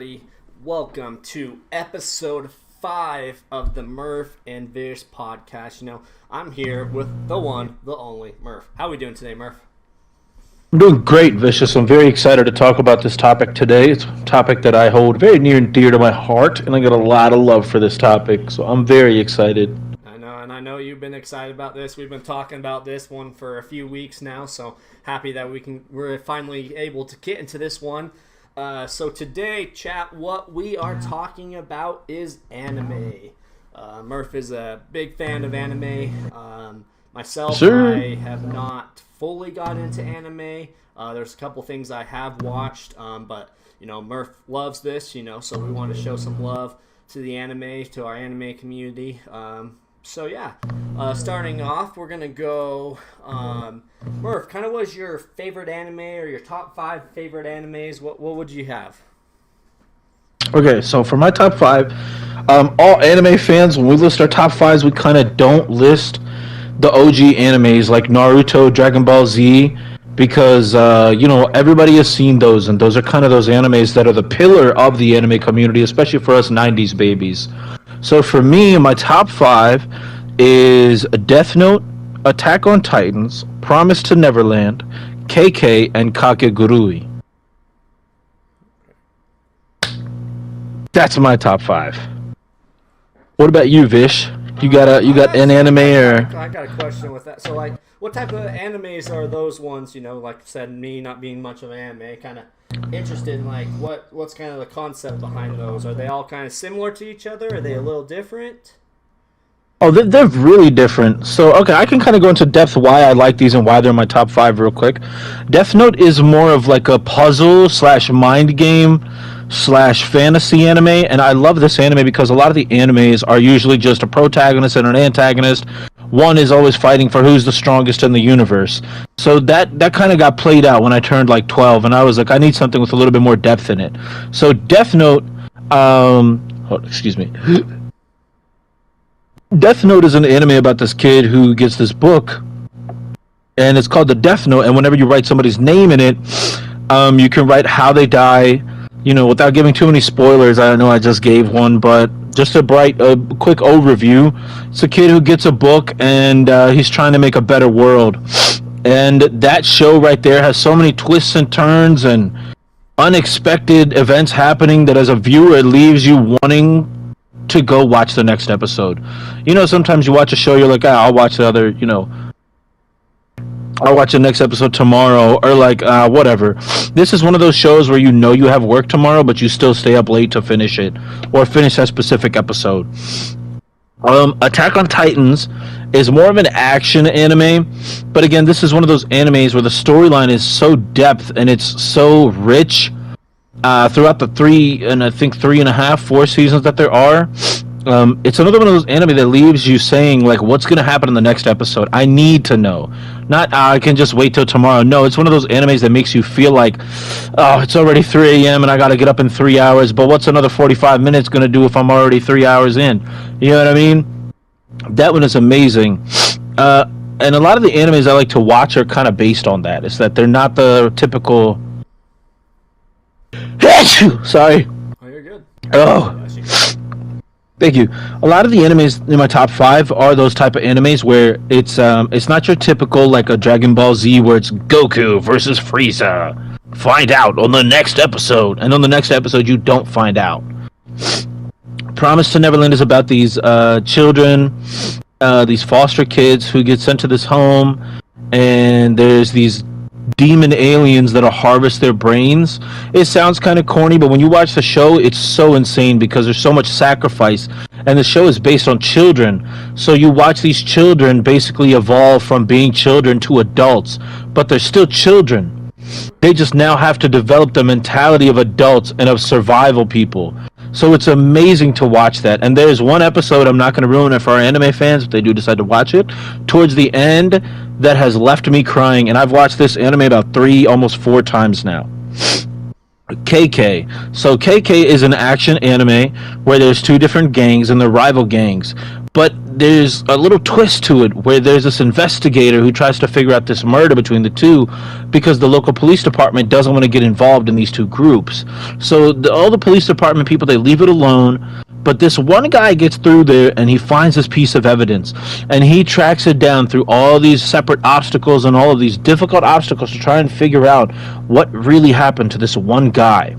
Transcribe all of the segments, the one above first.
everybody. Welcome to episode 5 of the Mirf and Vish podcast. I'm here with the one, the only Mirf. How are we doing today, Mirf? I'm doing great, Vicious. I'm very excited to talk about this topic today. It's a topic that I hold very near and dear to my heart, and I got a lot of love for this topic, so I'm very excited. I know you've been excited about this. We've been talking about this one for a few weeks now, so happy that we're finally able to get into this one. So today, chat, what we are talking about is anime. Mirf is a big fan of anime. Myself, Sure. I have not fully got into anime. There's a couple things I have watched, but Mirf loves this, so we want to show some love to the anime, to our anime community. Starting off, we're gonna go. Mirf, kind of what was your favorite anime or your top 5 favorite animes? What would you have? Okay, so for my top 5, all anime fans, when we list our top 5s, we kind of don't list the OG animes like Naruto, Dragon Ball Z, because everybody has seen those, and those are kind of those animes that are the pillar of the anime community, especially for us 90s babies. So for me, my top 5 is Death Note, Attack on Titans, Promise to Neverland, KK, and Kakegurui. That's my top 5. What about you, Vish? You got an anime or? I got a question with that. So, what type of animes are those ones? Like I said, me not being much of an anime, kind of interested in what's kind of the concept behind those. Are they all kind of similar to each other? Are they a little different? Oh, they're really different. So, okay, I can kind of go into depth why I like these and why they're my top 5 real quick. Death Note is more of like a puzzle / mind game / fantasy anime, and I love this anime because a lot of the animes are usually just a protagonist and an antagonist. One is always fighting for who's the strongest in the universe. So that kind of got played out when I turned 12, and I was like, I need something with a little bit more depth in it. So Death Note, excuse me. Death Note is an anime about this kid who gets this book, and it's called the Death Note, and whenever you write somebody's name in it, you can write how they die, without giving too many spoilers. I know I just gave one, but just a quick overview. It's a kid who gets a book, and he's trying to make a better world. And that show right there has so many twists and turns and unexpected events happening that as a viewer, it leaves you wanting to go watch the next episode. Sometimes you watch a show, you're like, I'll watch I'll watch the next episode tomorrow, or whatever. This is one of those shows where you have work tomorrow, but you still stay up late to finish it, or finish that specific episode. Attack on Titans is more of an action anime, but again, this is one of those animes where the storyline is so depth and it's so rich throughout the 3.5, 4 seasons that there are. It's another one of those anime that leaves you saying, what's going to happen in the next episode? I need to know. Not, I can just wait till tomorrow. No, it's one of those animes that makes you feel like, it's already 3 a.m. and I got to get up in 3 hours, but what's another 45 minutes going to do if I'm already 3 hours in? You know what I mean? That one is amazing. And a lot of the animes I like to watch are kind of based on that. It's that they're not the typical... Sorry. Oh, you're good. Oh. Thank you. A lot of the animes in my top 5 are those type of animes where it's not your typical like a Dragon Ball Z where it's Goku versus Frieza. Find out on the next episode, and on the next episode you don't find out. Promise to Neverland is about these children, these foster kids who get sent to this home, and there's these demon aliens that'll harvest their brains. It sounds kind of corny, but when you watch the show, it's so insane because there's so much sacrifice, and the show is based on children. So you watch these children basically evolve from being children to adults, but they're still children. They just now have to develop the mentality of adults and of survival people. So it's amazing to watch that. And there's one episode, I'm not going to ruin it for our anime fans if they do decide to watch it, towards the end that has left me crying. And I've watched this anime about 3, almost 4 times now. KK. So KK is an action anime where there's two different gangs and they're rival gangs. But there's a little twist to it where there's this investigator who tries to figure out this murder between the two because the local police department doesn't want to get involved in these two groups. So all the police department people, they leave it alone. But this one guy gets through there and he finds this piece of evidence and he tracks it down through all these separate obstacles and all of these difficult obstacles to try and figure out what really happened to this one guy.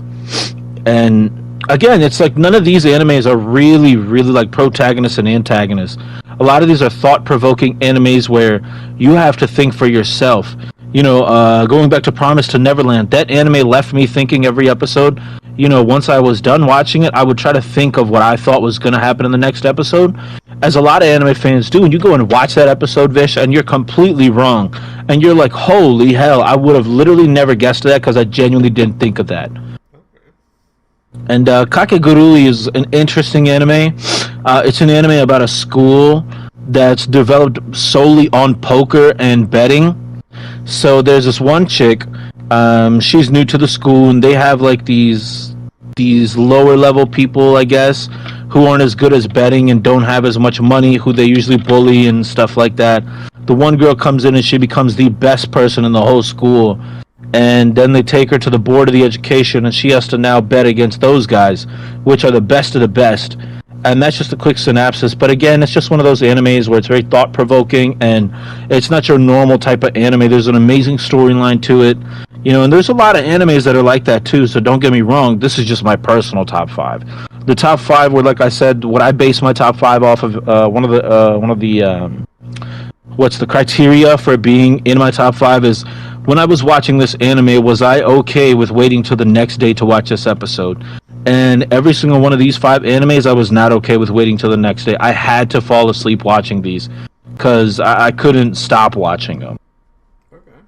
And again, it's like none of these animes are really, really like protagonists and antagonists. A lot of these are thought-provoking animes where you have to think for yourself. Going back to Promise to Neverland, that anime left me thinking every episode. Once I was done watching it, I would try to think of what I thought was going to happen in the next episode, as a lot of anime fans do. And you go and watch that episode, Vish, and you're completely wrong. And you're like, holy hell, I would have literally never guessed that because I genuinely didn't think of that. And Kakegurui is an interesting anime. It's an anime about a school that's developed solely on poker and betting. So there's this one chick. She's new to the school, and they have like these lower level people, I guess, who aren't as good as betting and don't have as much money, who they usually bully and stuff like that. The one girl comes in and she becomes the best person in the whole school. And then they take her to the board of the education, and she has to now bet against those guys, which are the best of the best. And that's just a quick synopsis. But again, it's just one of those animes where it's very thought-provoking, and it's not your normal type of anime. There's an amazing storyline to it. And there's a lot of animes that are like that too, so don't get me wrong. This is just my personal top 5. The top 5 were, like I said, what I base my top 5 off of. What's the criteria for being in my top 5 is, when I was watching this anime, was I okay with waiting till the next day to watch this episode? And every single one of these 5 animes, I was not okay with waiting till the next day. I had to fall asleep watching these because I couldn't stop watching them. Okay.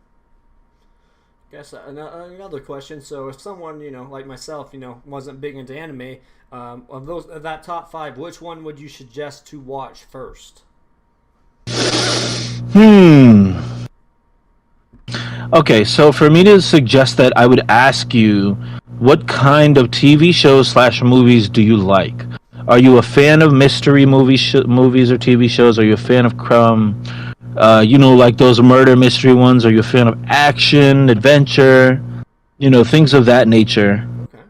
Guess another question. So if someone, like myself, wasn't big into anime, of that top 5, which one would you suggest to watch first? Okay, so for me to suggest that, I would ask you, what kind of TV shows / movies do you like? Are you a fan of mystery movies or TV shows? Are you a fan of like those murder mystery ones? Are you a fan of action, adventure, things of that nature? Okay.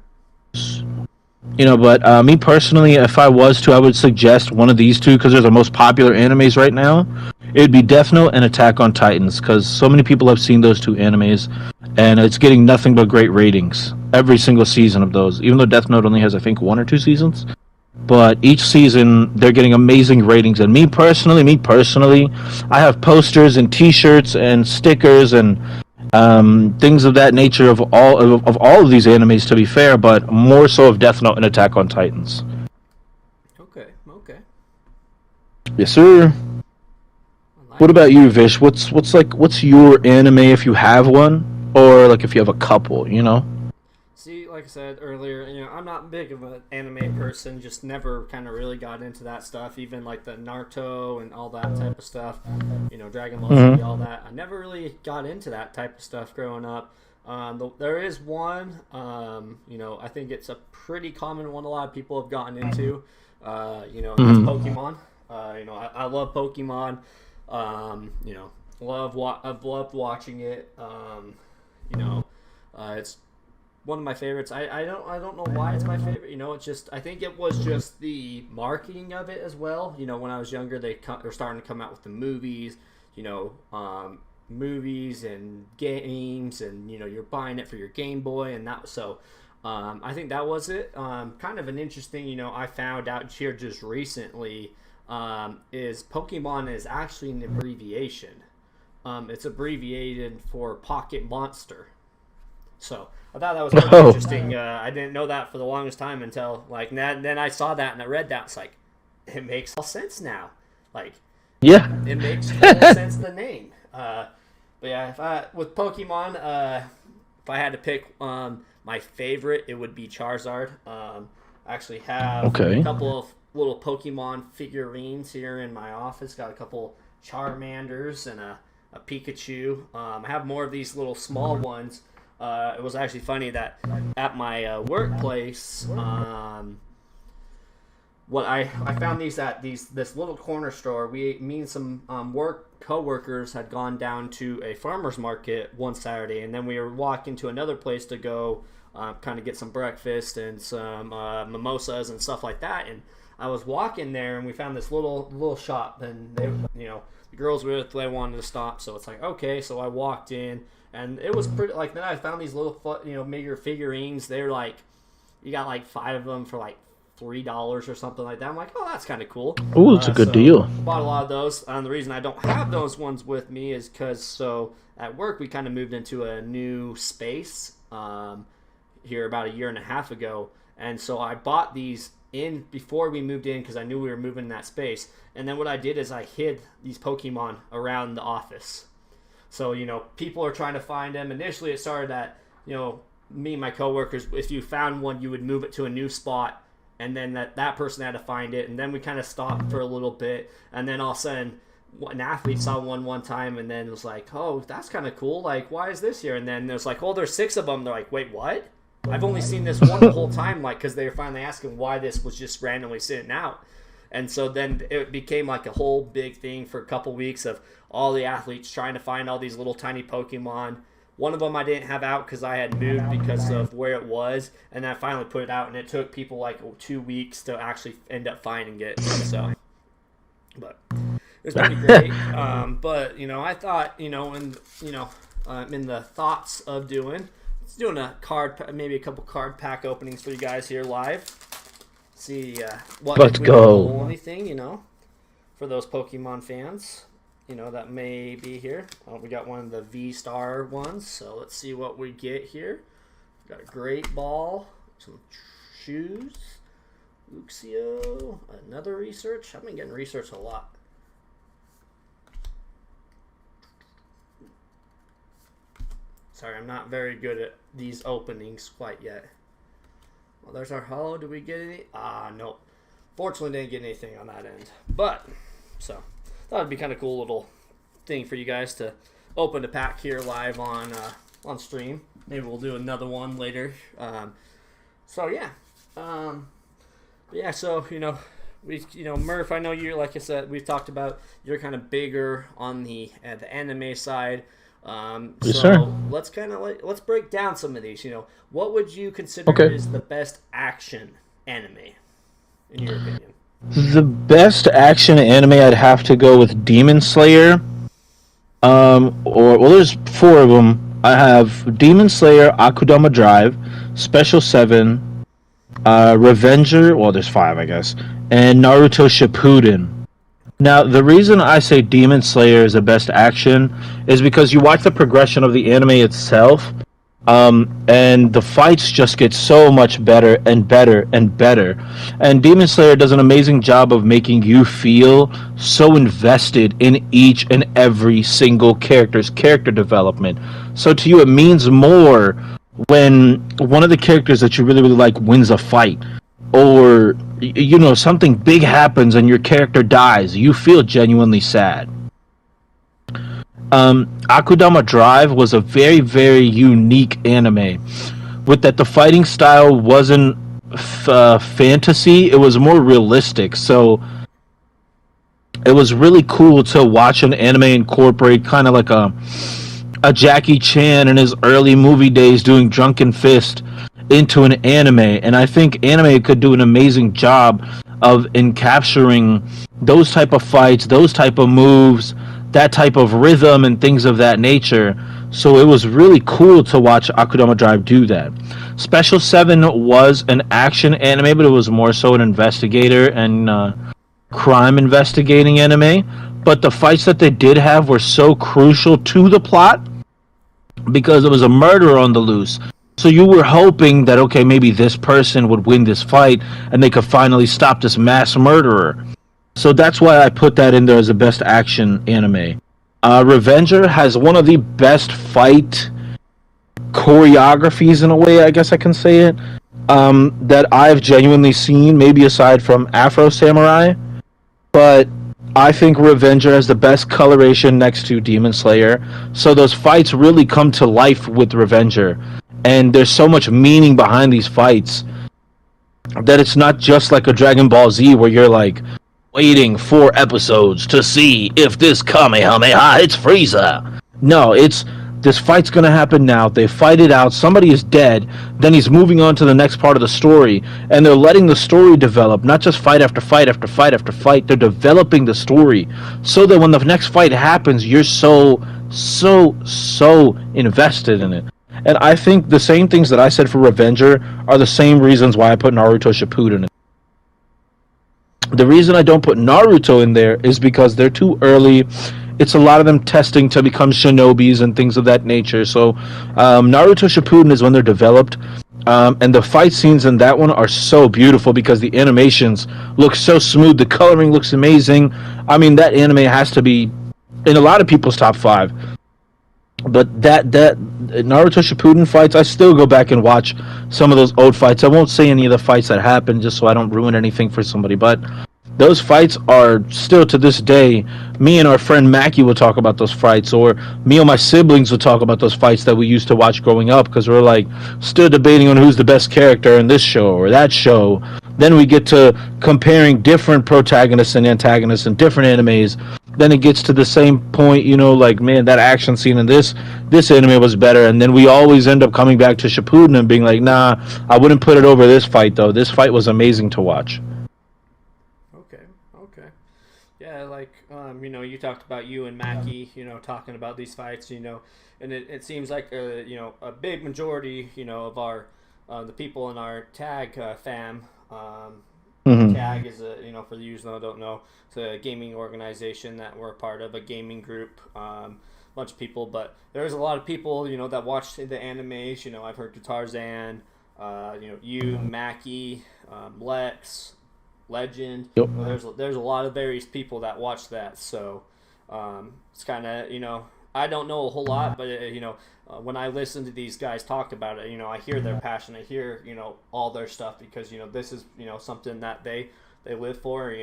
But me personally, if I was to, I would suggest one of these two because they're the most popular animes right now. It'd be Death Note and Attack on Titans because so many people have seen those two animes, and it's getting nothing but great ratings every single season of those. Even though Death Note only has, I think, 1 or 2 seasons, but each season they're getting amazing ratings. And me personally, I have posters and T-shirts and stickers and things of that nature of all of these animes. To be fair, but more so of Death Note and Attack on Titans. Okay. Yes, sir. What about you, Vish? What's your anime if you have one, or like if you have a couple? See, like I said earlier, I'm not big of an anime person. Just never kind of really got into that stuff. Even like the Naruto and all that type of stuff. Dragon Ball Z, all that. I never really got into that type of stuff growing up. There is one. I think it's a pretty common one. A lot of people have gotten into. That's Pokemon. I love Pokemon. I've loved watching it. It's one of my favorites. I don't know why it's my favorite. It's just, I think it was just the marketing of it as well. When I was younger, they're starting to come out with the movies. Movies and games, and you're buying it for your Game Boy, and that. So, I think that was it. Kind of an interesting. I found out here just recently. Is Pokemon is actually an abbreviation. It's abbreviated for Pocket Monster. So I thought that was pretty interesting. I didn't know that for the longest time until then I saw that and I read that. It's like, it makes all sense now. It makes total sense, the name. But yeah, with Pokemon, if I had to pick my favorite, it would be Charizard. I actually have a couple of little Pokemon figurines here in my office. Got a couple Charmanders and a Pikachu. I have more of these little small ones It was actually funny that at my workplace, what I found these at this little corner store. Me and some coworkers had gone down to a farmer's market one Saturday, and then we were walking to another place to go kind of get some breakfast and some mimosas and stuff like that. And I was walking there, and we found this little shop, and they, the girls were with, they wanted to stop, so it's like, okay. So I walked in, and it was pretty. Like, then I found these little major figurines. They're like, you got like 5 of them for like $3 or something like that. I'm like, oh, that's kind of cool. Ooh, it's a good deal. Bought a lot of those. And the reason I don't have those ones with me is because at work we kind of moved into a new space here about a year and a half ago, and so I bought these in before we moved in because I knew we were moving in that space. And then what I did is I hid these Pokemon around the office. So people are trying to find them. Initially, it started that me and my coworkers, if you found one, you would move it to a new spot, and then that person had to find it. And then we kind of stopped for a little bit, and then all of a sudden an athlete saw one time, and then it was like, oh, that's kind of cool, like, why is this here? And then there's like, oh, there's 6 of them. They're like, wait, what? I've only seen this one the whole time, like, because they were finally asking why this was just randomly sitting out. And so then it became like a whole big thing for a couple weeks of all the athletes trying to find all these little tiny Pokemon. One of them I didn't have out because I had moved because of where it was, and then I finally put it out, and it took people like 2 weeks to actually end up finding it. So, but it was pretty great. But I thought, in the thoughts of doing a card, maybe a couple card pack openings for you guys here live. See what let's go. Anything for those Pokemon fans. That may be here. We got one of the V-Star ones, so let's see what we get here. Got a Great Ball, some shoes, Luxio, another research. I've been getting research a lot. Sorry, I'm not very good at these openings quite yet. Well, there's our holo. Did we get any? Nope. Fortunately, didn't get anything on that end. But, so... thought it'd be kind of cool little thing for you guys to open a pack here live on stream. Maybe we'll do another one later. So Mirf, I know you're, like I said, we've talked about, you're kind of bigger on the anime side. Yes, sir. Let's break down some of these. What would you consider is the best action anime in your opinion? The best action anime, I'd have to go with Demon Slayer. There's 4 of them. I have Demon Slayer, Akudama Drive, Special 7, Revenger. Well, there's 5, I guess, and Naruto Shippuden. Now, the reason I say Demon Slayer is the best action is because you watch the progression of the anime itself. And the fights just get so much better and better and better. And Demon Slayer does an amazing job of making you feel so invested in each and every single character's character development. So to you, it means more when one of the characters that you really, really like wins a fight. Or, something big happens and your character dies. You feel genuinely sad. Akudama Drive was a very, very unique anime. With that, the fighting style wasn't fantasy, it was more realistic. So it was really cool to watch an anime incorporate kind of like a Jackie Chan in his early movie days doing Drunken Fist into an anime. And I think anime could do an amazing job of encapturing those type of fights, those type of moves, that type of rhythm and things of that nature. So it was really cool to watch Akudama Drive do that. Special 7 was an action anime, but it was more so an investigator and crime investigating anime. But the fights that they did have were so crucial to the plot because it was a murderer on the loose. So you were hoping that, okay, maybe this person would win this fight and they could finally stop this mass murderer. So that's why I put that in there as the best action anime. Revenger has one of the best fight choreographies, in a way, I guess I can say it, that I've genuinely seen, maybe aside from Afro Samurai. But I think Revenger has the best coloration next to Demon Slayer. So those fights really come to life with Revenger. And there's so much meaning behind these fights that it's not just like a Dragon Ball Z where you're like waiting 4 episodes to see if this Kamehameha hits Frieza. No, it's this fight's gonna happen now. They fight it out. Somebody is dead. Then he's moving on to the next part of the story, and they're letting the story develop. Not just fight after fight after fight after fight. They're developing the story so that when the next fight happens, you're so invested in it. And I think the same things that I said for Revenger are the same reasons why I put Naruto Shippuden in. The reason I don't put Naruto in there is because they're too early. It's a lot of them testing to become shinobis and things of that nature. So Naruto Shippuden is when they're developed. And the fight scenes in that one are so beautiful because the animations look so smooth. The coloring looks amazing. I mean, that anime has to be in a lot of people's top 5. But that Naruto Shippuden fights, I still go back and watch some of those old fights. I won't say any of the fights that happened just so I don't ruin anything for somebody. But those fights are still to this day. Me and our friend Mackie will talk about those fights, or me and my siblings will talk about those fights that we used to watch growing up because we're like still debating on who's the best character in this show or that show. Then we get to comparing different protagonists and antagonists in different animes. Then it gets to the same point, like, man, that action scene in this anime was better. And then we always end up coming back to Shippuden and being like, nah, I wouldn't put it over this fight, though. This fight was amazing to watch. Okay. Yeah, like, you talked about you and Mackie, talking about these fights, and it seems like, a big majority, of our, the people in our tag fam, Tag is for the users that don't know, it's a gaming organization that we're a part of, a gaming group, bunch of people. But there's a lot of people that watch the animes. I've heard of Tarzan, you, Mackie, Lex, Legend. Yep. There's a lot of various people that watch that. So it's kind of I don't know a whole lot, but when I listen to these guys talk about it, I hear their passion. I hear, all their stuff because, this is, something that they live for,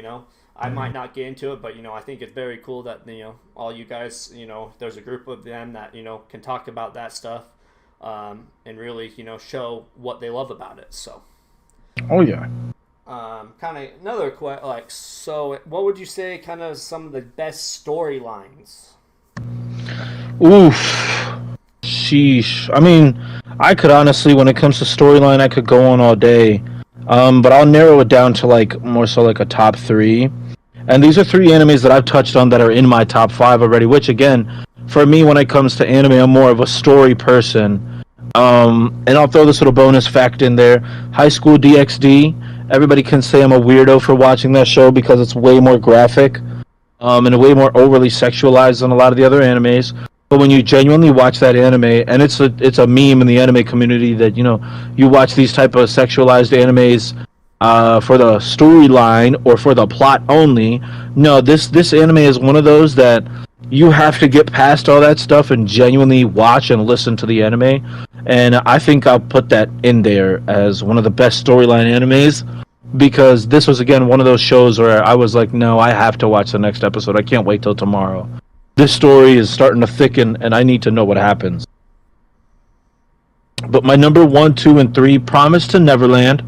I might not get into it, but, I think it's very cool that, all you guys, there's a group of them that, can talk about that stuff and really, show what they love about it. So. Oh, yeah. Kind of another question, so what would you say kind of some of the best storylines? Oof. Sheesh. I mean, I could honestly, when it comes to storyline, I could go on all day. But I'll narrow it down to more so a top 3. And these are 3 animes that I've touched on that are in my top 5 already, which again, for me, when it comes to anime, I'm more of a story person. And I'll throw this little bonus fact in there. High School DxD. Everybody can say I'm a weirdo for watching that show because it's way more graphic. And way more overly sexualized than a lot of the other animes. But when you genuinely watch that anime, and it's a meme in the anime community that you watch these type of sexualized animes for the storyline or for the plot only. No, this anime is one of those that you have to get past all that stuff and genuinely watch and listen to the anime. And I think I'll put that in there as one of the best storyline animes. Because this was, again, one of those shows where I was like, no, I have to watch the next episode. I can't wait till tomorrow. This story is starting to thicken, and I need to know what happens. But my number 1, 2, and 3, Promise to Neverland.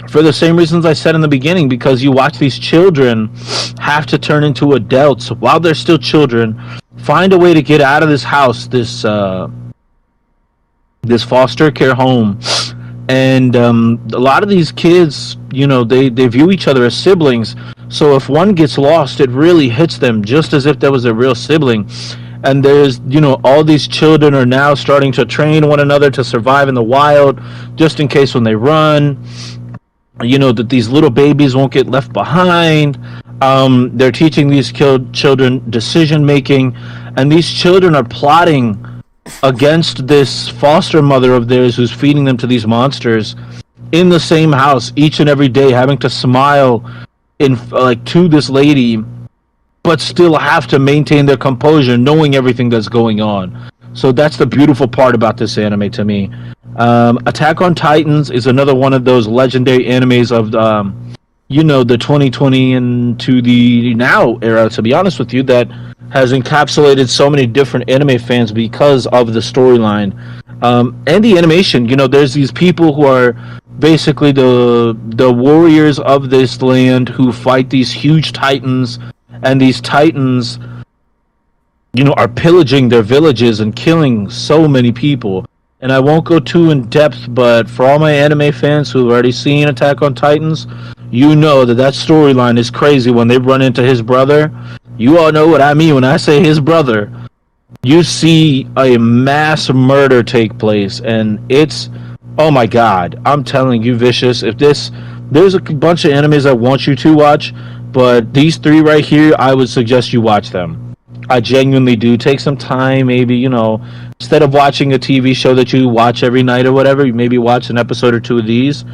For the same reasons I said in the beginning, because you watch these children have to turn into adults while they're still children, find a way to get out of this house, this foster care home. And a lot of these kids, they view each other as siblings. So if one gets lost, it really hits them just as if that was a real sibling. And there's, all these children are now starting to train one another to survive in the wild, just in case when they run, that these little babies won't get left behind. They're teaching these children decision making. And these children are plotting against this foster mother of theirs who's feeding them to these monsters in the same house each and every day, having to smile to this lady, but still have to maintain their composure knowing everything that's going on. So that's the beautiful part about this anime to me. Attack on Titans is another one of those legendary animes of the 2020 and to the now era, to be honest with you, that has encapsulated so many different anime fans because of the storyline, and the animation. There's these people who are basically the warriors of this land who fight these huge titans, and these titans, are pillaging their villages and killing so many people. And I won't go too in depth, but for all my anime fans who've already seen Attack on Titans, you know that storyline is crazy when they run into his brother. You all know what I mean when I say his brother. You see a mass murder take place, and it's, oh my god, I'm telling you, Vicious, there's a bunch of animes I want you to watch, but these three right here, I would suggest you watch them. I genuinely do. Take some time, maybe, instead of watching a TV show that you watch every night or whatever, you maybe watch an episode or two of these,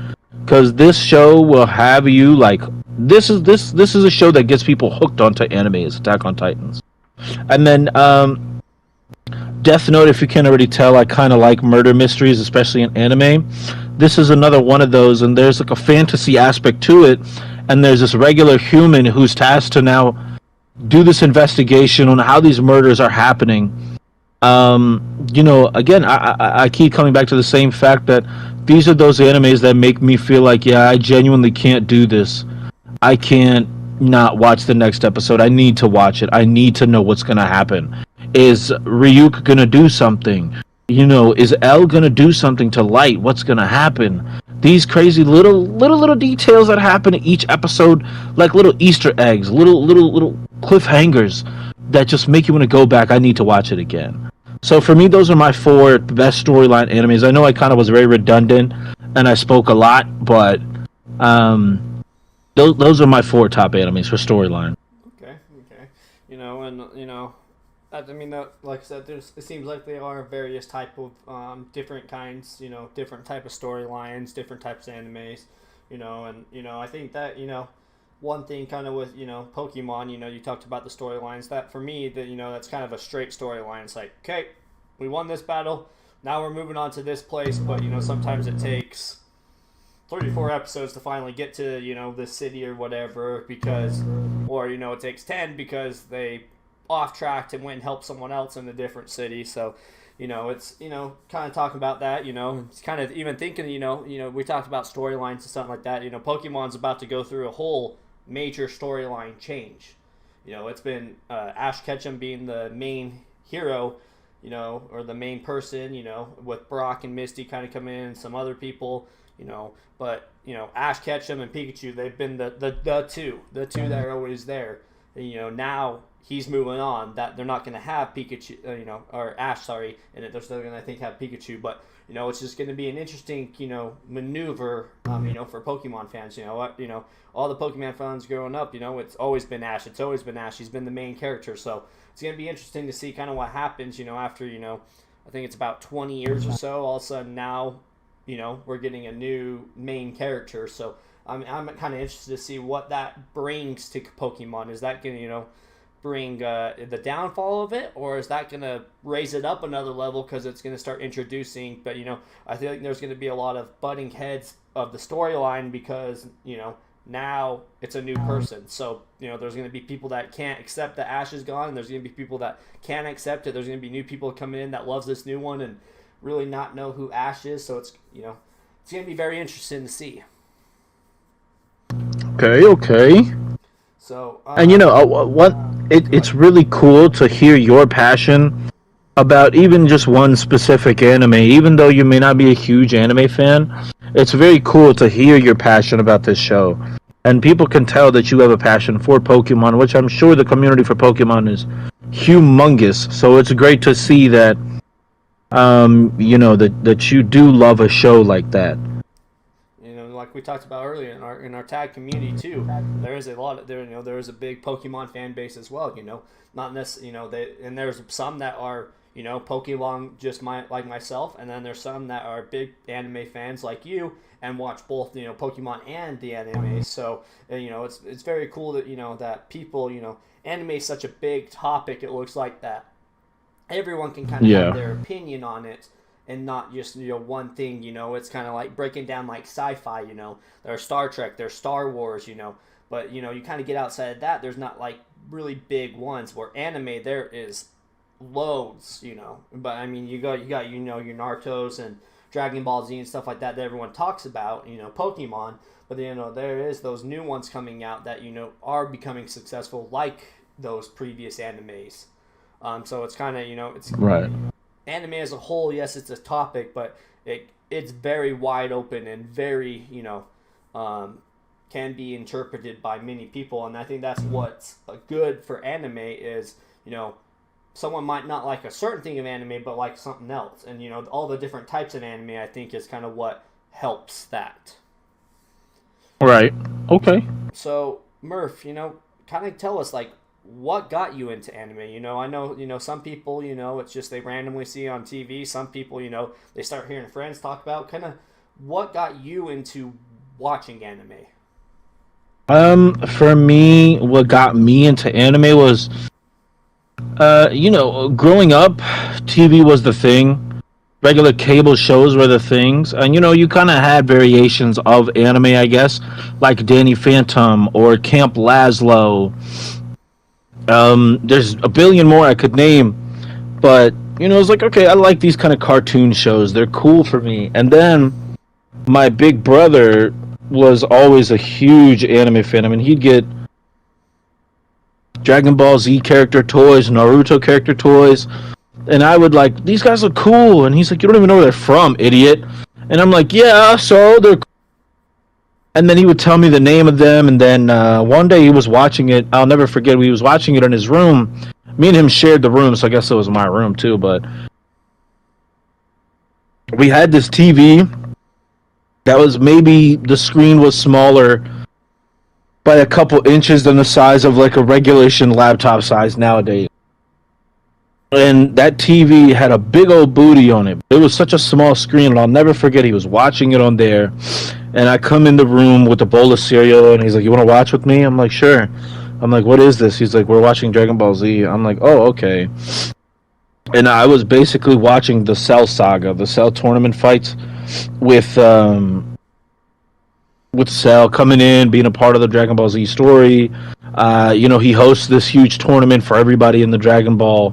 because this show will have you like, this is a show that gets people hooked onto anime. Is Attack on Titans. And then Death Note, if you can't already tell, I kind of like murder mysteries, especially in anime. This is another one of those, and there's like a fantasy aspect to it, and there's this regular human who's tasked to now do this investigation on how these murders are happening. Again, I keep coming back to the same fact that these are those animes that make me feel like, yeah, I genuinely can't do this. I can't not watch the next episode. I need to watch it. I need to know what's going to happen. Is Ryuk going to do something? Is L going to do something to Light? What's going to happen? These crazy little details that happen in each episode, like little Easter eggs, little cliffhangers that just make you want to go back. I need to watch it again. So for me, those are my four best storyline animes. I know I kind of was very redundant and I spoke a lot, but those are my four top animes for storyline. Okay. I mean, like I said, it seems like there are various type of different kinds, different type of storylines, different types of animes, I think that one thing kind of with Pokemon, you talked about the storylines. That for me, that's kind of a straight storyline. It's like, okay, we won this battle, now we're moving on to this place, but sometimes it takes 34 episodes to finally get to this city or whatever or it takes 10 because they off tracked and went and helped someone else in a different city. So it's kind of talking about that. It's kind of even thinking we talked about storylines and something like that. Pokemon's about to go through a whole major storyline change. It's been Ash Ketchum being the main hero, or the main person, with Brock and Misty kind of coming in and some other people, but Ash Ketchum and Pikachu, they've been the two that are always there. And, now he's moving on. That they're not going to have Pikachu, or Ash, sorry, and they're still going to, I think, have Pikachu. But it's just going to be an interesting, maneuver, for Pokemon fans. All the Pokemon fans growing up, it's always been Ash. It's always been Ash. He's been the main character. So it's going to be interesting to see kind of what happens, after, I think it's about 20 years or so. All of a sudden now, we're getting a new main character. So I'm kind of interested to see what that brings to Pokemon. Is that going to, bring the downfall of it, or is that going to raise it up another level because it's going to start introducing? But I think there's going to be a lot of butting heads of the storyline because now it's a new person. So there's going to be people that can't accept that Ash is gone, and there's going to be people that can accept it. There's going to be new people coming in that loves this new one and really not know who Ash is. So it's it's going to be very interesting to see. Okay. So and it's really cool to hear your passion about even just one specific anime. Even though you may not be a huge anime fan, it's very cool to hear your passion about this show. And people can tell that you have a passion for Pokemon, which I'm sure the community for Pokemon is humongous. So it's great to see that, that you do love a show like that. Like we talked about earlier in our tag community too, there is a lot of there is a big Pokemon fan base as well. Not necessarily and there's some that are Pokemon just like myself, and then there's some that are big anime fans like you and watch both Pokemon and the anime. So it's very cool that that people anime is such a big topic. It looks like that everyone can kind of have their opinion on it. and not just one thing. It's kind of like breaking down like sci-fi. There's Star Trek, there's Star Wars. But you kind of get outside of that. There's not like really big ones. Where anime, there is loads. But I mean, you got your Naruto's and Dragon Ball Z and stuff like that everyone talks about. Pokemon. But there is those new ones coming out that are becoming successful, like those previous animes. So it's kind of it's Right. anime as a whole. Yes, it's a topic, but it's very wide open and very can be interpreted by many people. And I think that's what's good for anime is someone might not like a certain thing of anime, but like something else. And all the different types of anime, I think, is kind of what helps that. Right. Okay. So, Mirf, kind of tell us, like, what got you into anime? I know, some people, it's just they randomly see it on TV. Some people, they start hearing friends talk about. Kind of what got you into watching anime? For me, what got me into anime was, growing up, TV was the thing. Regular cable shows were the things, and you kind of had variations of anime, I guess, like Danny Phantom or Camp Lazlo. There's a billion more I could name, but it's like, okay, I like these kind of cartoon shows. They're cool for me. And then my big brother was always a huge anime fan. I mean, he'd get Dragon Ball Z character toys, Naruto character toys. And I would like, these guys look cool. And he's like, you don't even know where they're from, idiot. And I'm like, yeah, so they're cool. And then he would tell me the name of them. And then one day he was watching it. I'll never forget. He was watching it in his room. Me and him shared the room, so I guess it was my room too. But we had this TV that was, maybe the screen was smaller by a couple inches than the size of like a regulation laptop size nowadays. And that TV had a big old booty on it. It was such a small screen, and I'll never forget, he was watching it on there. And I come in the room with a bowl of cereal, and he's like, you want to watch with me? I'm like, sure. I'm like, what is this? He's like, we're watching Dragon Ball Z. I'm like, oh, okay. And I was basically watching the Cell saga, the Cell tournament fights with Cell coming in, being a part of the Dragon Ball Z story. He hosts this huge tournament for everybody in the Dragon Ball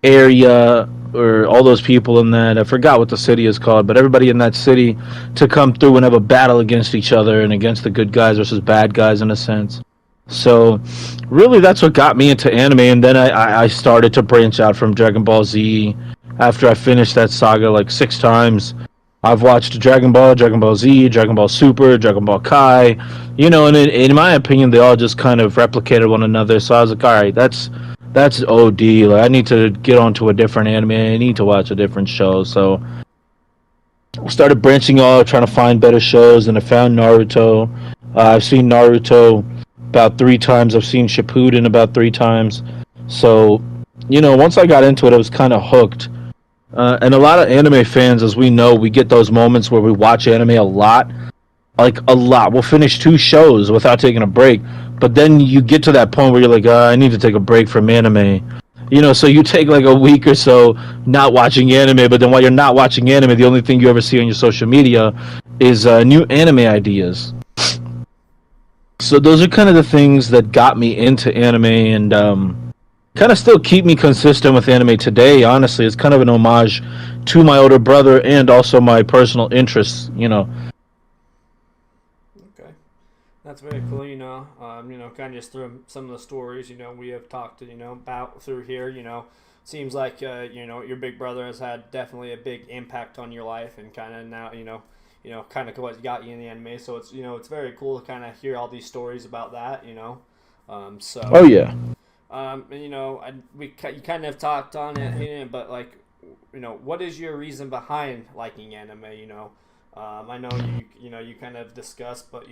area, or all those people in that, I forgot what the city is called, but everybody in that city to come through and have a battle against each other and against the good guys versus bad guys in a sense. So really that's what got me into anime. And then I started to branch out from Dragon Ball Z. After I finished that saga like 6 times, I've watched Dragon Ball, Dragon Ball Z, Dragon Ball Super, Dragon Ball Kai, and in my opinion they all just kind of replicated one another. So I was like, alright, that's OD. Like, I need to get onto a different anime. I need to watch a different show. So I started branching out, trying to find better shows, and I found Naruto. I've seen Naruto about 3 times. I've seen Shippuden about 3 times. So, once I got into it, I was kind of hooked. And a lot of anime fans, as we know, we get those moments where we watch anime a lot. Like, a lot. We'll finish 2 shows without taking a break. But then you get to that point where you're like, I need to take a break from anime. So you take like a week or so not watching anime, but then while you're not watching anime, the only thing you ever see on your social media is new anime ideas. So those are kind of the things that got me into anime, and kind of still keep me consistent with anime today, honestly. It's kind of an homage to my older brother and also my personal interests, Okay, that's very cool. Kind of just through some of the stories we have talked about through here. Seems like your big brother has had definitely a big impact on your life, and kind of now kind of what got you in the anime. So it's it's very cool to kind of hear all these stories about that. So. Oh yeah. You kind of talked on it, but like, what is your reason behind liking anime? I know you kind of discussed, but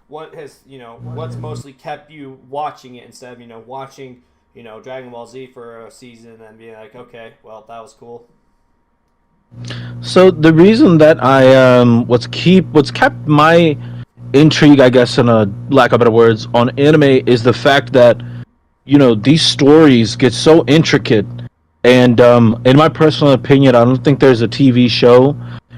what has what's mostly kept you watching it instead of watching Dragon Ball Z for a season and being like, okay, well, that was cool. So the reason that I what's kept my intrigue, I guess, in a lack of better words, on anime is the fact that these stories get so intricate And in my personal opinion, I don't think there's a TV show,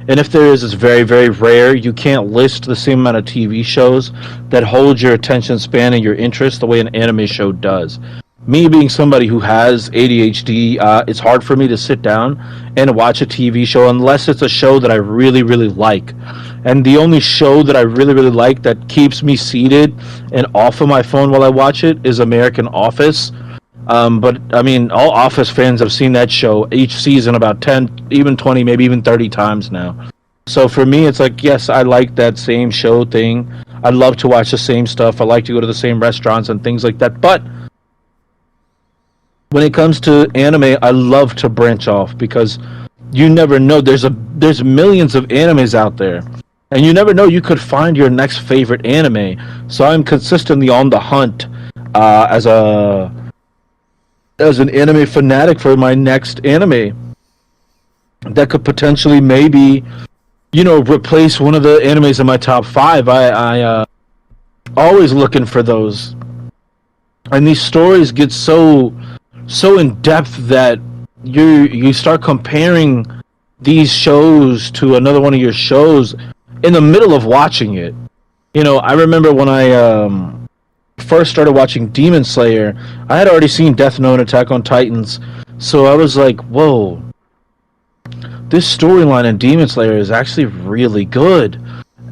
and if there is, it's very, very rare. You can't list the same amount of TV shows that hold your attention span and your interest the way an anime show does. Me being somebody who has ADHD, it's hard for me to sit down and watch a TV show unless it's a show that I really, really like. And the only show that I really, really like that keeps me seated and off of my phone while I watch it is American Office. But I mean, all Office fans have seen that show each season about 10, even 20, maybe even 30 times now. So for me, it's like, yes, I like that same show thing. I love to watch the same stuff. I like to go to the same restaurants and things like that. But when it comes to anime, I love to branch off because you never know. There's millions of animes out there, and you never know. You could find your next favorite anime. So I'm consistently on the hunt as an anime fanatic for my next anime that could potentially maybe replace one of the animes in my top five. I always looking for those, and these stories get so in depth that you start comparing these shows to another one of your shows in the middle of watching it. I remember when I first started watching Demon Slayer, I had already seen Death Note and Attack on Titans, so I was like, whoa, this storyline in Demon Slayer is actually really good.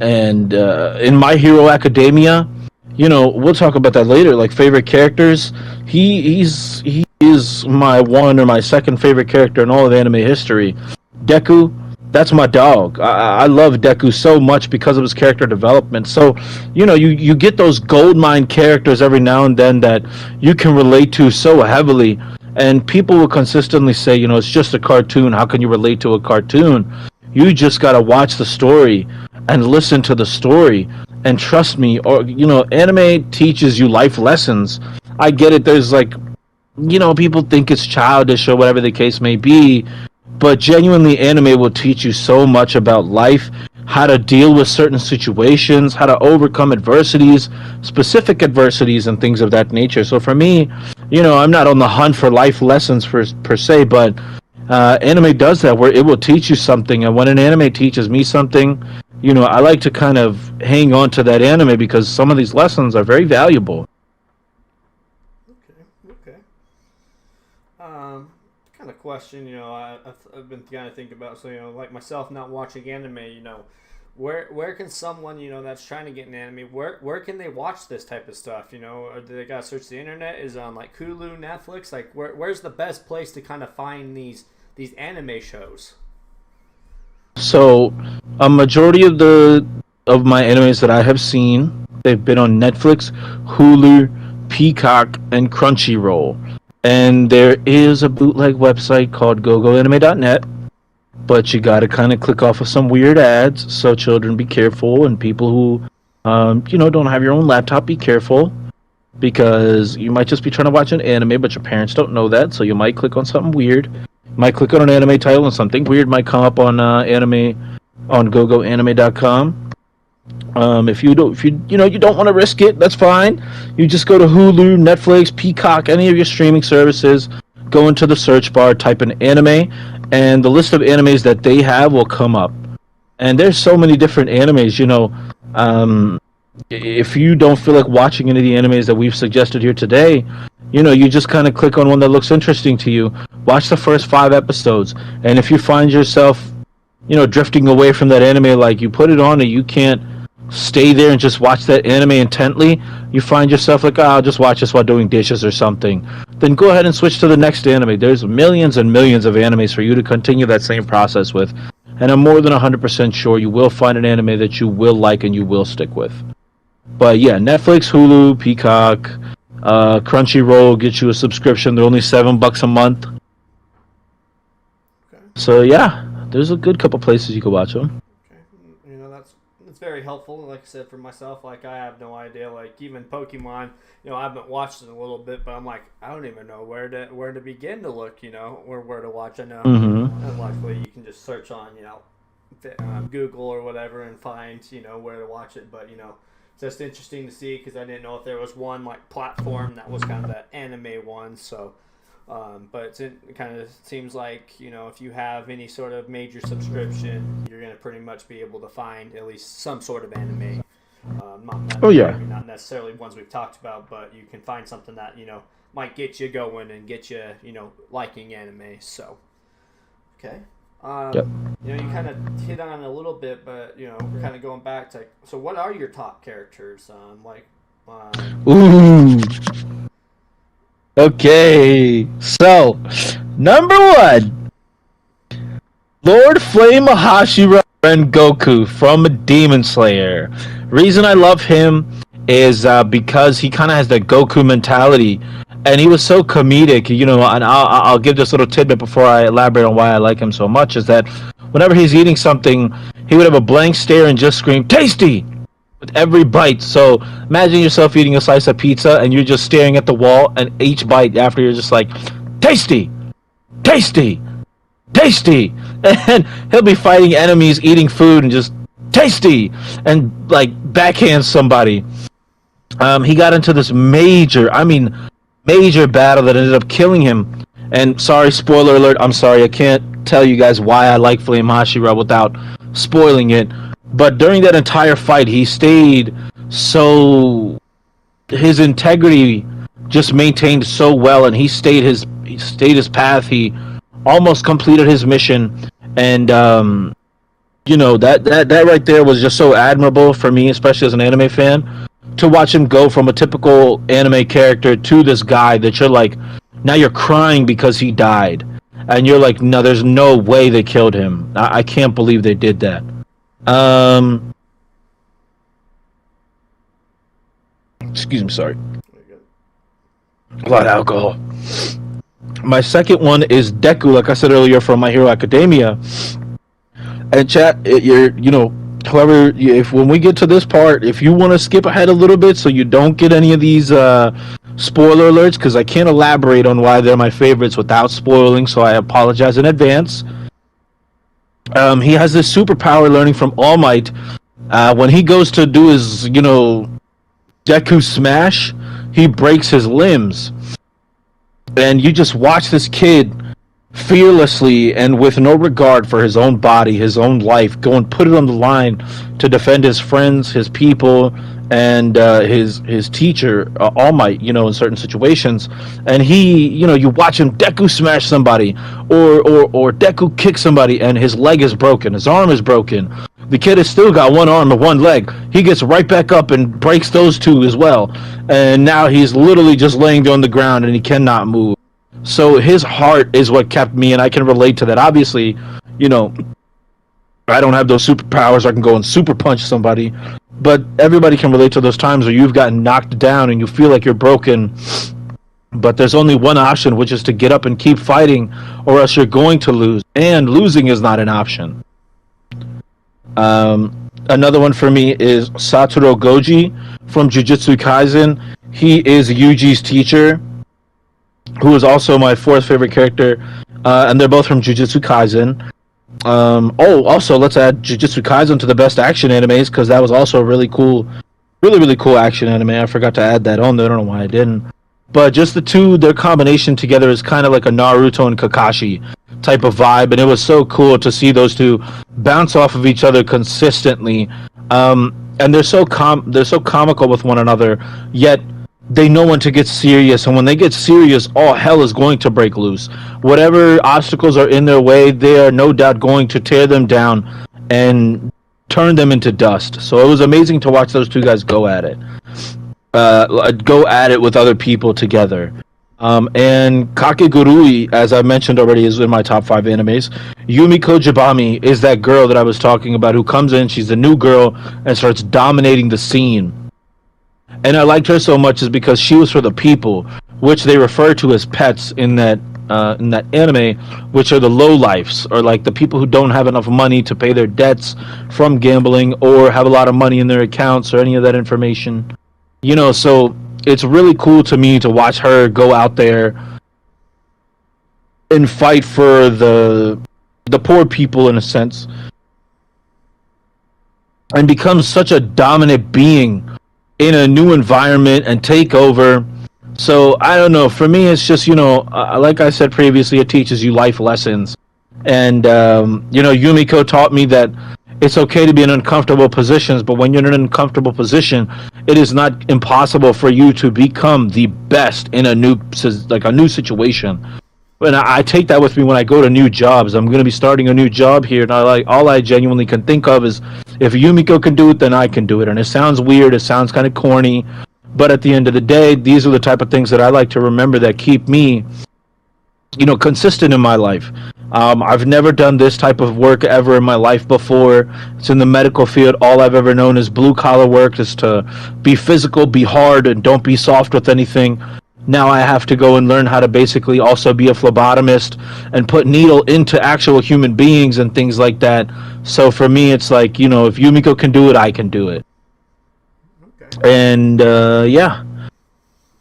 And in My Hero Academia, we'll talk about that later, like favorite characters, he is my one or my second favorite character in all of anime history. Deku, that's my dog. I love Deku so much because of his character development. So, you get those gold mine characters every now and then that you can relate to so heavily. And people will consistently say, it's just a cartoon. How can you relate to a cartoon? You just got to watch the story and listen to the story. And trust me, or, anime teaches you life lessons. I get it. There's people think it's childish or whatever the case may be. But genuinely, anime will teach you so much about life, how to deal with certain situations, how to overcome adversities, specific adversities, and things of that nature. So for me, I'm not on the hunt for life lessons per se, but anime does that, where it will teach you something. And when an anime teaches me something, I like to kind of hang on to that anime because some of these lessons are very valuable. Okay. Kind of question, I've been kind of thinking about, so, like myself not watching anime, where can someone, that's trying to get an anime, where can they watch this type of stuff, or do they gotta search the internet? Is it on like Hulu, Netflix? Like where's the best place to kind of find these anime shows? So a majority of my animes that I have seen, they've been on Netflix, Hulu, Peacock, and Crunchyroll. And there is a bootleg website called gogoanime.net, but you gotta kind of click off of some weird ads, so children be careful, and people who, don't have your own laptop, be careful, because you might just be trying to watch an anime, but your parents don't know that, so you might click on something weird. You might click on an anime title, and something weird might come up on gogoanime.com. If you don't want to risk it, that's fine. You just go to Hulu, Netflix, Peacock, any of your streaming services. Go into the search bar, type in anime, and the list of animes that they have will come up. And there's so many different animes. If you don't feel like watching any of the animes that we've suggested here today, you just kind of click on one that looks interesting to you. Watch the first 5 episodes, and if you find yourself, drifting away from that anime, like you put it on and you can't stay there and just watch that anime intently, you find yourself like, I'll just watch this while doing dishes or something, then go ahead and switch to the next anime. There's millions and millions of animes for you to continue that same process with, and I'm more than 100% sure you will find an anime that you will like and you will stick with. But yeah, Netflix, Hulu, Peacock, Crunchyroll gets you a subscription. They're only $7 a month. Okay. So yeah, there's a good couple places you can watch them. That's very helpful. Like I said, for myself, like I have no idea. Like even Pokemon, I haven't watched it a little bit, but I'm like, I don't even know where to begin to look. Or where to watch. I know, and luckily you can just search on Google or whatever and find where to watch it. But it's just interesting to see because I didn't know if there was one like platform that was kind of that anime one. So But it kind of seems like, if you have any sort of major subscription, you're going to pretty much be able to find at least some sort of anime. Oh yeah. Maybe not necessarily ones we've talked about, but you can find something that, might get you going and get you, liking anime. So, okay. Yep. You kind of hit on it a little bit, but, kind of going back to, so what are your top characters? Ooh. Okay, so number 1, Lord Flame Hashira Goku from Demon Slayer. Reason I love him is because he kind of has that Goku mentality, and he was so comedic. And I'll give this little tidbit before I elaborate on why I like him so much. Is that whenever he's eating something, he would have a blank stare and just scream "tasty" with every bite. So imagine yourself eating a slice of pizza and you're just staring at the wall, and each bite after you're just like, tasty, tasty, tasty. And he'll be fighting enemies, eating food, and just tasty, and like backhand somebody. He got into this major battle that ended up killing him. And sorry, spoiler alert, I'm sorry, I can't tell you guys why I like Flame Hashira without spoiling it. But during that entire fight, he stayed so... his integrity just maintained so well, and he stayed his path. He almost completed his mission, and that right there was just so admirable for me, especially as an anime fan, to watch him go from a typical anime character to this guy that you're like, now you're crying because he died, and you're like, no, there's no way they killed him. I can't believe they did that. Excuse me, sorry. A lot of alcohol. My second one is Deku, like I said earlier, from My Hero Academia. And chat, when we get to this part, if you want to skip ahead a little bit so you don't get any of these spoiler alerts, because I can't elaborate on why they're my favorites without spoiling, so I apologize in advance. He has this superpower learning from All Might. When he goes to do his, Deku Smash, he breaks his limbs. And you just watch this kid fearlessly and with no regard for his own body, his own life, go and put it on the line to defend his friends, his people, and his teacher, All Might, in certain situations. And he, you watch him Deku smash somebody, or Deku kick somebody, and his leg is broken, his arm is broken. The kid has still got one arm and one leg. He gets right back up and breaks those two as well. And now he's literally just laying there on the ground and he cannot move. So his heart is what kept me, and I can relate to that. Obviously, I don't have those superpowers. I can go and super punch somebody. But everybody can relate to those times where you've gotten knocked down and you feel like you're broken. But there's only one option, which is to get up and keep fighting, or else you're going to lose. And losing is not an option. Another one for me is Satoru Goji from Jujutsu Kaisen. He is Yuji's teacher, who is also my fourth favorite character, and they're both from Jujutsu Kaisen. Also, let's add Jujutsu Kaisen to the best action animes, because that was also a really cool action anime. I forgot to add that on there. I don't know why I didn't. But just the two, their combination together is kind of like a Naruto and Kakashi type of vibe, and it was so cool to see those two bounce off of each other consistently. And they're so comical with one another, yet they know when to get serious, and when they get serious, all hell is going to break loose. Whatever obstacles are in their way, they are no doubt going to tear them down and turn them into dust. So it was amazing to watch those two guys go at it. With other people together. And Kakegurui, as I mentioned already, is in my top 5 animes. Yumiko Jibami is that girl that I was talking about who comes in, she's a new girl, and starts dominating the scene. And I liked her so much is because she was for the people, which they refer to as pets in that anime, which are the lowlifes, or like the people who don't have enough money to pay their debts from gambling, or have a lot of money in their accounts, or any of that information. So it's really cool to me to watch her go out there and fight for the poor people, in a sense, and become such a dominant being in a new environment and take over So I don't know. For me, it's just like I said previously, it teaches you life lessons, and Yumiko taught me that it's okay to be in uncomfortable positions, but when you're in an uncomfortable position, it is not impossible for you to become the best in a new situation. And I take that with me when I go to new jobs. I'm going to be starting a new job here, and all I genuinely can think of is if Yumiko can do it, then I can do it. And it sounds weird, it sounds kind of corny, but at the end of the day, these are the type of things that I like to remember that keep me, consistent in my life. I've never done this type of work ever in my life before. It's in the medical field. All I've ever known is blue collar work, is to be physical, be hard, and don't be soft with anything. Now I have to go and learn how to basically also be a phlebotomist and put needle into actual human beings and things like that. So for me, it's like, if Yumiko can do it, I can do it. Okay. And yeah.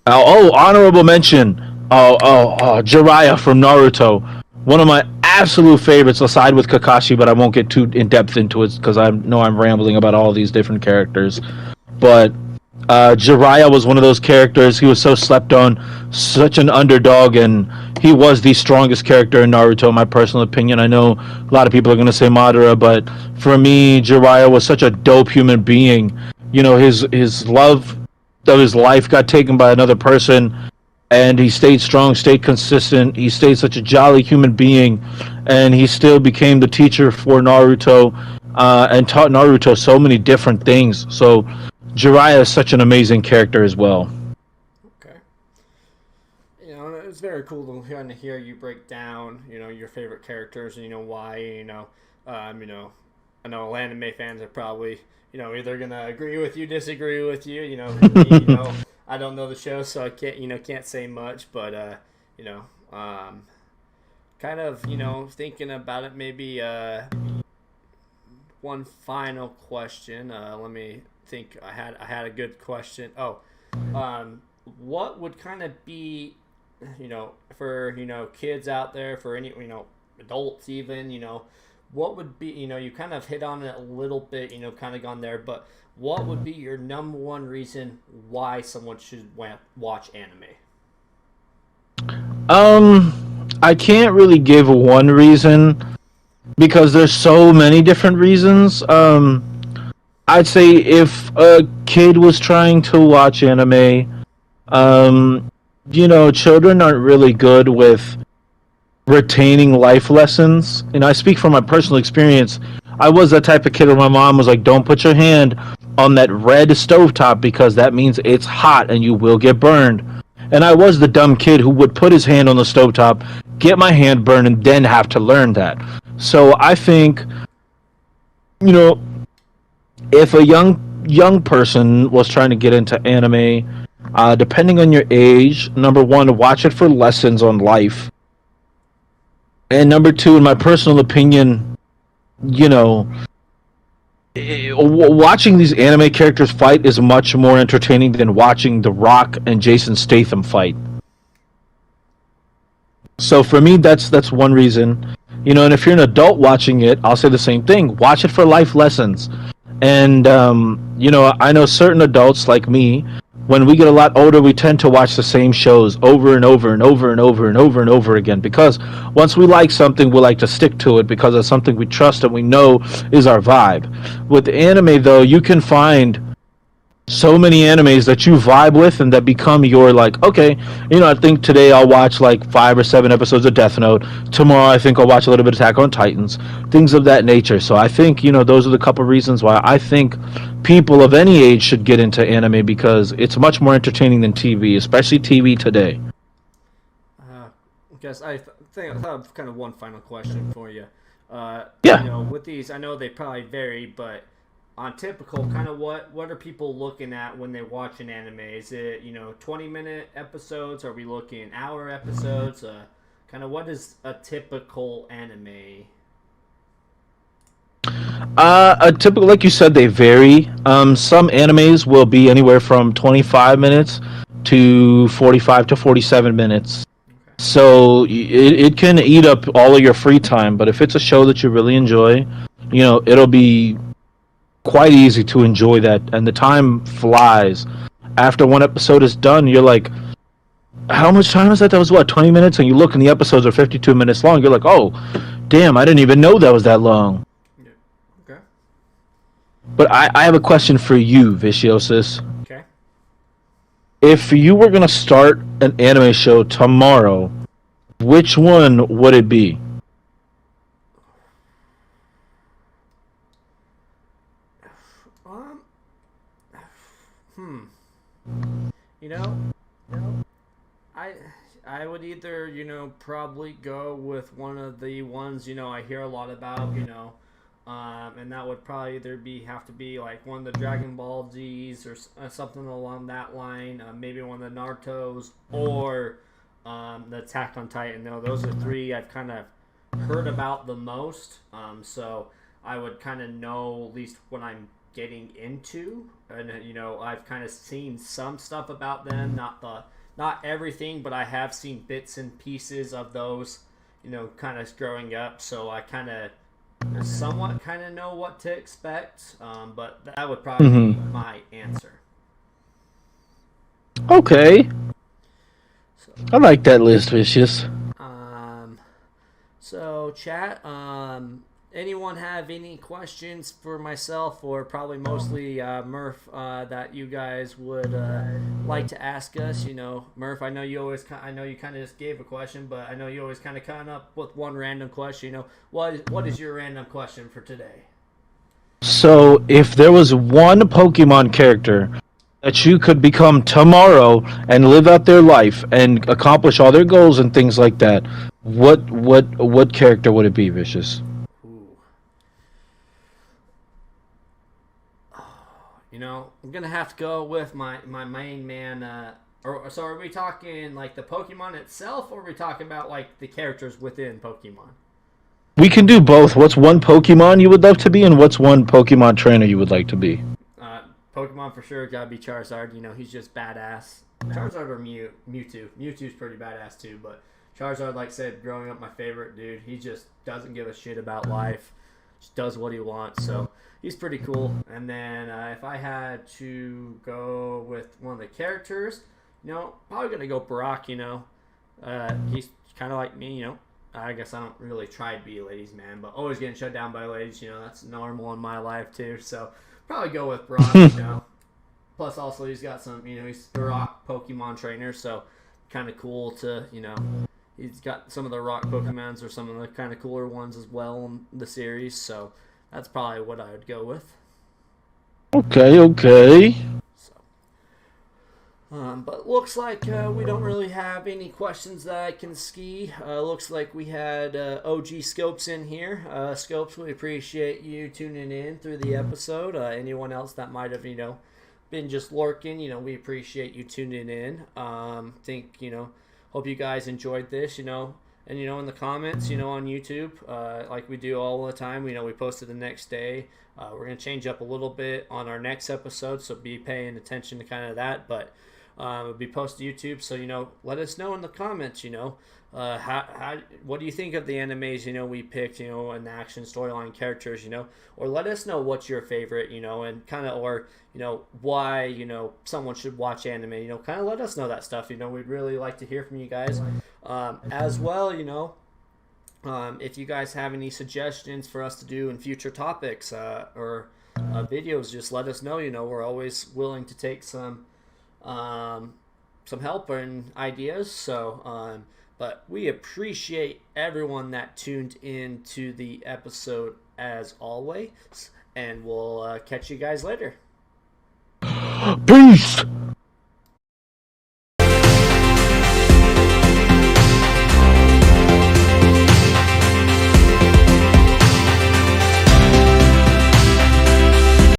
Honorable mention. Jiraiya from Naruto. One of my absolute favorites, aside with Kakashi, but I won't get too in depth into it because I know I'm rambling about all these different characters. But Jiraiya was one of those characters. He was so slept on, such an underdog, and he was the strongest character in Naruto, in my personal opinion. I know a lot of people are going to say Madara, but for me, Jiraiya was such a dope human being. His love of his life got taken by another person, and he stayed strong, stayed consistent. He stayed such a jolly human being, and he still became the teacher for Naruto, and taught Naruto so many different things. So Jiraiya is such an amazing character as well. Okay. It's very cool to kind of hear you break down, your favorite characters and why. I know anime fans are probably, either gonna agree with you, disagree with you. Me, I don't know the show, so I can't say much. But kind of, thinking about it, maybe one final question. Let me think. I had a good question. What would kind of be, for kids out there, for any adults even, what would be, you kind of hit on it a little bit, kind of gone there, but what would be your number one reason why someone should watch anime? I can't really give one reason because there's so many different reasons. I'd say if a kid was trying to watch anime, children aren't really good with retaining life lessons. I speak from my personal experience. I was that type of kid where my mom was like, don't put your hand on that red stovetop because that means it's hot and you will get burned. And I was the dumb kid who would put his hand on the stovetop, get my hand burned, and then have to learn that. So I think, if a young person was trying to get into anime, depending on your age, number one, watch it for lessons on life. And number two, in my personal opinion, watching these anime characters fight is much more entertaining than watching The Rock and Jason Statham fight. So for me, that's one reason. And if you're an adult watching it, I'll say the same thing. Watch it for life lessons. And, I know certain adults like me, when we get a lot older, we tend to watch the same shows over and over and over and over and over and over again. Because once we like something, we like to stick to it because it's something we trust and we know is our vibe. With anime, though, you can find so many animes that you vibe with and that become your, like, okay, I think today I'll watch like 5 or 7 episodes of Death Note. Tomorrow I think I'll watch a little bit of Attack on Titans. Things of that nature. So I think, those are the couple reasons why I think people of any age should get into anime because it's much more entertaining than TV, especially TV today. I guess I have kind of one final question for you. Yeah. With these, I know they probably vary, but on typical, kind of what are people looking at when they watch an anime? Is it 20-minute episodes? Are we looking hour episodes? Kind of what is a typical anime? A typical, like you said, they vary. Some animes will be anywhere from 25 minutes to 45 to 47 minutes. Okay. So it can eat up all of your free time. But if it's a show that you really enjoy, it'll be quite easy to enjoy that, and the time flies. After one episode is done, you're like, how much time is that? That was what, 20 minutes? And you look and the episodes are 52 minutes long. You're like, oh, damn, I didn't even know that was that long. Yeah. Okay. But I have a question for you, Viciosis. Okay. If you were going to start an anime show tomorrow, which one would it be? Um. Hmm. You know, I I would either probably go with one of the ones I hear a lot about and that would probably either have to be like one of the Dragon Ball Z's or something along that line, maybe one of the Naruto's or the Attack on Titan. No, those are three I've kind of heard about the most. So I would kind of know at least what I'm getting into, and I've kind of seen some stuff about them, not everything, but I have seen bits and pieces of those, kind of growing up. So I kind of somewhat kind of know what to expect, but that would probably be my answer. Okay. So, I like that list, Vicious. um, so chat, anyone have any questions for myself or probably mostly Mirf that you guys would like to ask us? Mirf, I know you kind of just gave a question, but I know you always kind of come up with one random question. What is your random question for today? So, if there was one Pokemon character that you could become tomorrow and live out their life and accomplish all their goals and things like that, what character would it be, Vicious? Ooh. I'm gonna have to go with my main man. So are we talking like the Pokemon itself, or are we talking about like the characters within Pokemon? We can do both. What's one Pokemon you would love to be, and what's one Pokemon trainer you would like to be? Uh, Pokemon for sure gotta be Charizard. He's just badass. Charizard or Mewtwo. Mewtwo's pretty badass too, but Charizard, like I said, growing up, my favorite dude. He just doesn't give a shit about life. Just does what he wants. So he's pretty cool. And then if I had to go with one of the characters, probably gonna go Brock. He's kind of like me. I guess I don't really try to be a ladies' man, but always getting shut down by ladies. That's normal in my life too. So probably go with Brock. Plus, also he's got some. He's a rock Pokemon trainer, so kind of cool to. He's got some of the rock Pokemons or some of the kind of cooler ones as well in the series. So that's probably what I would go with. Okay. So, but looks like we don't really have any questions that I can see. Looks like we had OG Scopes in here. Scopes, we appreciate you tuning in through the episode. Anyone else that might have, been just lurking, we appreciate you tuning in. Hope you guys enjoyed this, and in the comments, on YouTube, like we do all the time, we post it the next day. We're gonna change up a little bit on our next episode, so be paying attention to kind of that. But it'll be posted to YouTube, so let us know in the comments. How what do you think of the animes we picked, and the action storyline characters, or let us know what's your favorite, and kind of or why someone should watch anime, kind of let us know that stuff. We'd really like to hear from you guys, as well. If you guys have any suggestions for us to do in future topics or videos, just let us know. We're always willing to take some help and ideas. So, but we appreciate everyone that tuned into the episode as always, and we'll catch you guys later. Peace.